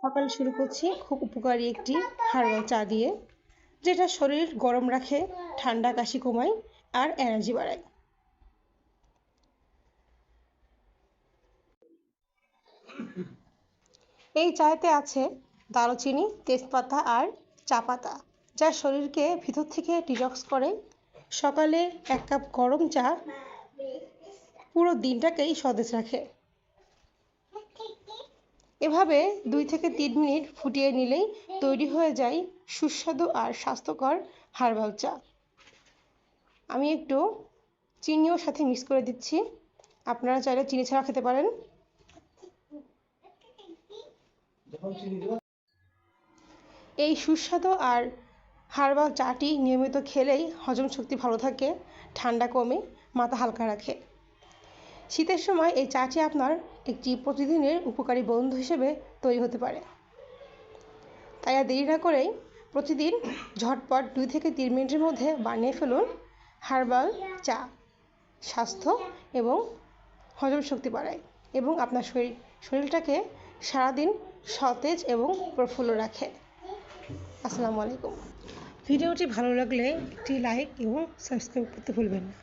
সকাল শুরু করছি খুব উপকারী একটি হার্বাল চা দিয়ে, যেটা শরীর গরম রাখে, ঠান্ডা কাশি কমায় আর এনার্জি বাড়ায়। এই চায়েতে আছে দারুচিনি, তেজপাতা আর চা পাতা, যা শরীরকে ভিতর থেকে ডিটক্স করে। সকালে 1 কাপ গরম চা পুরো দিনটাকেই সতেজ রাখে। এভাবে 2 থেকে 3 মিনিট ফুটিয়ে নিলেই তৈরি হয়ে যায় সুস্বাদু আর স্বাস্থ্যকর হার্বাল চা। আমি একটু চিনিও সাথে মিক্স করে দিচ্ছি, আপনারা চাইলে চিনি ছাড়া খেতে পারেন। এই সুস্বাদু আর হার্বাল চাটি নিয়মিত খেলেই হজম শক্তি ভালো থাকে, ঠান্ডা কমে, মাথা হালকা রাখে। শীতের সময় এই চাটি আপনার একটি প্রতিদিনের উপকারী বন্ধু হিসেবে তৈরি হতে পারে। তাই আর দেরি না করেই প্রতিদিন ঝটপট 2 থেকে 3 মিনিটের মধ্যে বানিয়ে ফেলুন হার্বাল চা। স্বাস্থ্য এবং হজম শক্তি বাড়ায় এবং আপনার শরীরটাকে সারাদিন সতেজ এবং প্রফুল্ল রাখে। আসসালামু আলাইকুম। ভিডিওটি ভালো লাগলে একটি লাইক এবং সাবস্ক্রাইব করতে ভুলবেন না।